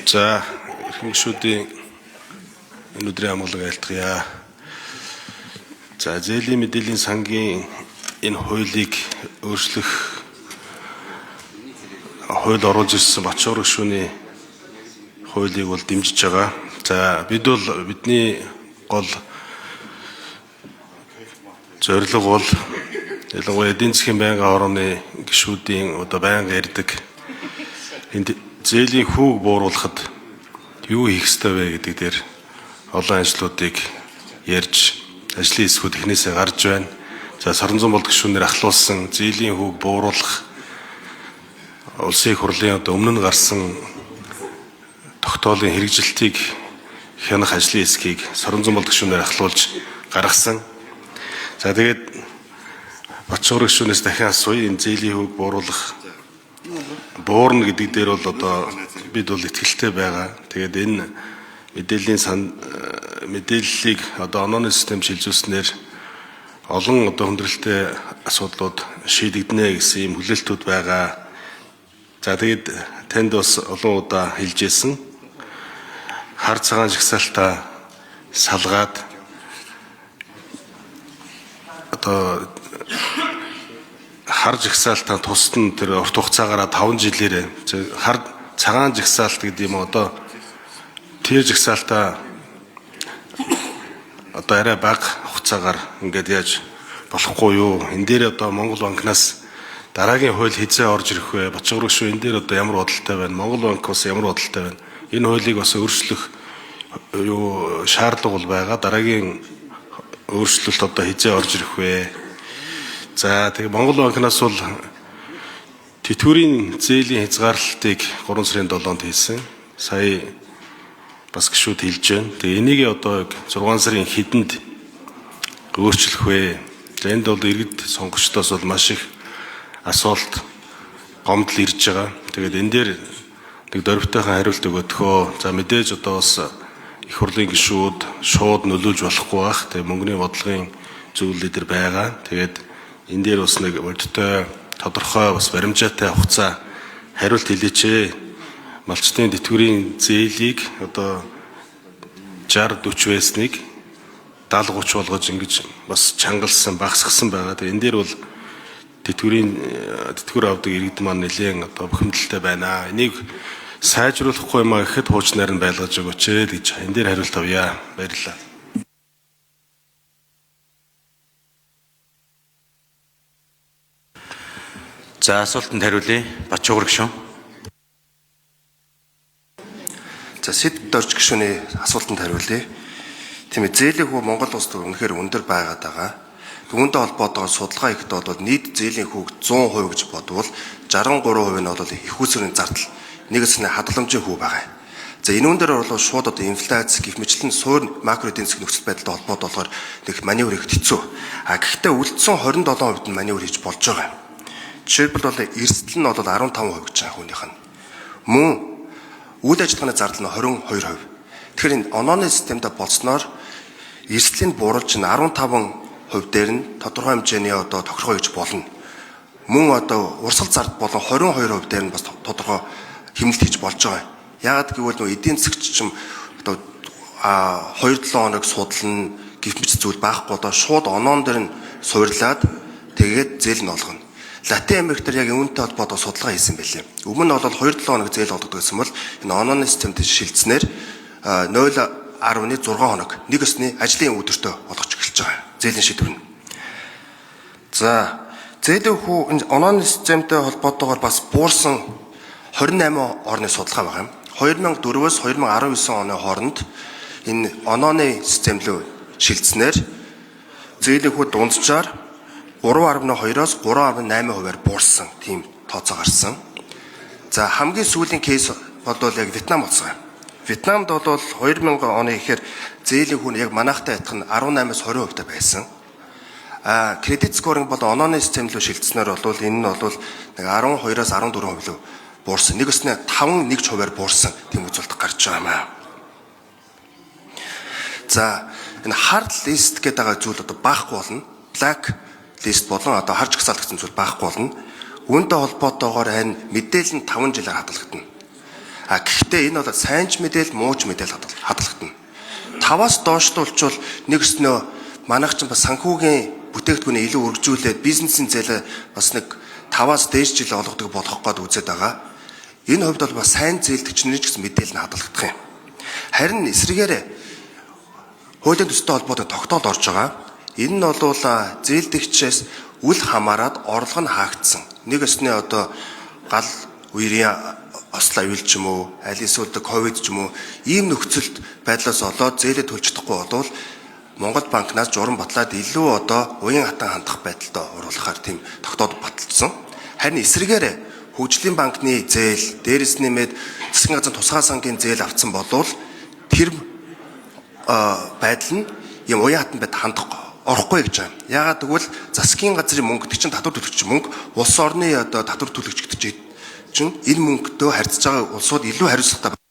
За гишүүдийн энэ өдрийн амгалан айлтгая. За зээлийн мэдээллийн сангийн энэ хуулийг өөрчлөх хууль оруулж ирсэн Бачуур гишүүний хуулийг бол дэмжиж байгаа. За бидний гол зорилго бол ялангуяа эдийн засгийн байнгын хорооны гишүүдийн одоо байнга ярьдаг энд зээлийн хүүг бууруулахад юу хийх ёстой вэ гэдэг дээр олон ажлуудыг ярьж ажлын хэсгүүд эхнээсээ гарч байна. За Саранзан болд гишүүнээр ахлуулсан зээлийн хүүг бууруулах улсын их хурлын одоо өмнө нь гарсан тогтоолын хэрэгжилтийг хянах ажлын хэсгийг Саранзан болд гишүүнээр ахлуулж гаргасан. За тэгээд Бачуур гишүүнээс дахин асууя, энэ зээлийн хүүг буурна гэдэг дээр бол одоо бид бол итгэлтэй байгаа. Тэгээд энэ мэдээллийг одоо онооны систем шилжүүлснээр олон одоо хүндрэлтэй асуудлууд шийдэгдэнэ гэсэн юм хүлээлтүүд байгаа. За тэгээд танд бас олон удаа хэлжсэн хар цагаан жагсаалтаа салгаад одоо хар жагсаалтаа тусад нь тэр урт хугацаагаараа 5 жилээрээ хар цагаан жагсаалт гэдэг юм одоо тэр жагсаалтаа одоо арай бага хугацаагаар ингээд яаж болохгүй юу? Энэ дээр одоо Монгол банкнаас дараагийн хууль хизээ орж ирэх вэ? Бачуур гишүү энэ дээр одоо ямар бодолтой байна? Монгол банк бас ямар бодолтой байна? Энэ хуулийг бас өөрчлөх шаардлага бол байгаа. Дараагийн өөрчлөлт одоо хизээ орж ирэх вэ? За тэгээ Монгол банкнаас бол тэтгэврийн зээлийн хязгаарлалтыг 3 сарын 7-нд хийсэн. Сая бас гишүүд хэлж байна. Тэгээ энийг одоо 6 сарын хэдэнд өөрчлөх вэ? За энд бол иргэд сонгогчдоос бол маш их асуулт гомдол ирж байгаа. Тэгээд энэ дээр нэг дөрвтойхон хариулт өгөдөхөө. За мэдээж одоо бас их хурлын гишүүд шууд нөлөөлж болохгүй байх. Тэгээ мөнгөний бодлогын зүйлүүд дээр байгаа. Тэгээд энэ дээр бас нэг бодиттой тодорхой бас баримжаатай хугацаа хариулт хэлээч. Малчтын тэтгэврийн зээлийг одоо 60-40 байсныг 70-30 болгож ингэж бас чангалсан, багасгасан байгаа. Тэгээ энэ дээр бол тэтгэвэр авдаг иргэд маань нэлээд одоо бухимдалтай байна. Энийг сайжруулахгүй юмаа гэхэд хуучнаар нь байлгаж өгөөч гэж энэ дээр хариулт авъя. Баярлалаа. За асуултанд хариулъя. Бачуур гишүүн. За Сэд Дорж гишүүний асуултанд хариулъя. Тийм ээ, зээлийн хүү Монгол улсад үнэхээр өндөр байгаад байгаа. Түүнтэй холбоотойгоор судалгаа хийхдээ бол нийт зээлийн хүүг 100% гэж бодвол 63% нь бол их усрын зардал, нэгсний хадгаламжийн хүү байгаа. За энэ үн дээр бол шууд одоо инфляц гэх мэтлэн суурь макро эдийн засгийн нөхцөл байдалтай холбоотой болохоор нэг маневр хийх хэцүү. Гэхдээ үлдсэн 27% нь маневр хийж болж байгаа. Жишээлбэл бол эрсдэл нь бол 15% гэж байгаа хүнийх нь. Мөн үйл ажиллагааны зардал нь 22%. Тэгэхээр энэ онооны системтэй болсноор эрсдлийн бууралж нь 15% дээр нь тодорхой хэмжээний одоо тохиргоо гэж болно. Мөн одоо урсгал зард болон 22% дээр нь бас тодорхой хэмнэлт хийж болж байгаа. Яагаад гэвэл нөө эдийн засгч ч одоо 2-7 хоног судална гэх мэт зүйл байхгүй одоо шууд оноон дээр нь суурлаад тэгээд зээл нь олгоно. Латин Америкт яг үүнтэй холбоотой судалгаа хийсэн байлээ. Өмнө нь бол 2-7 хоног зээл олгодог гэсэн бол энэ онооны системд шилжснээр 0.6 хоног нэг өсний ажлын өдөртөө олгож эхэлж байгаа. Зээлийн шийдвэр нь. За зээлийн хүү энэ онооны системтэй холбоотойгоор бас буурсан 28 орны судалгаа байгаа юм. 2004-өөс 2019 оны хооронд энэ онооны систем рүү шилжснээр зээлийн хүү дунджаар 3.2-оос 3.8%-аар буурсан тийм тооцоо гарсан. За хамгийн сүүлийн кейс бол яг Вьетнам болсон юм. Вьетнамд бол 2000 оны ихээр зээлийн хүн яг манайхтай адилхан 18-аас 20% байсан. Кредит скоринг бол онооны систем рүү шилжснээр бол энэ нь бол нэг 12-аас 14% рүү буурсан. Нэг өснө 5.1%-аар буурсан тийм үзүүлэлт гарч байгаа юм аа. За энэ hard list гэдэг зүйл одоо баахгүй болно. Black лист болон одоо харж гсаал гэсэн зүйл байхгүй болно. Үүнтэй холбоотойгоор энэ мэдээлэл нь 5 жилээр хадгалагдана. Гэхдээ энэ бол сайн ч мэдээлэл, муу ч мэдээлэл хадгалагдана. 5-аас доошлуулчвал нэг өснөө манайх ч бас санхүүгийн бүтээгдэхүүнийг илүү өргөжүүлээд бизнесийн зээлээ бас нэг 5-аас дээш жил олгодог болгох гээд үзээд байгаа. Энэ хувьд бол бас сайн зээлдэгч нар ч гэсэн мэдээлэл нь хадгалагдах юм. Харин эсрэгээр хуулийн төстэй холбоотой тогтоол орж байгаа. Энэ нь бол зээлдэгчээс үл хамааран орлого нь хаагдсан. Нэг өсний одоо гал үерийн ослоо аюул ч юм уу, аль эсвэл ковид ч юм уу, ийм нөхцөлд байдлаас олоод зээлээ төлж чадахгүй болвол Монгол банкнаас журам батлаад илүү одоо уян хатан хандах байдалд оруулахаар тийм тогтоол баталсан. Харин эсрэгээр хөгжлийн банкны зээл, дээрээс нэмээд засгийн газрын тусгай сангийн зээл авсан болвол тэр байдал нь юм уян хатан байд хандах орохгүй гэж байна. Яагаад гэвэл засгийн газрын мөнгө гэдэг чинь татвар төлөгч мөнгө, улс орны одоо татвар төлөгч гэдэг чинь энэ мөнгөдөө харьцаж байгаа улсууд илүү хариуцлагатай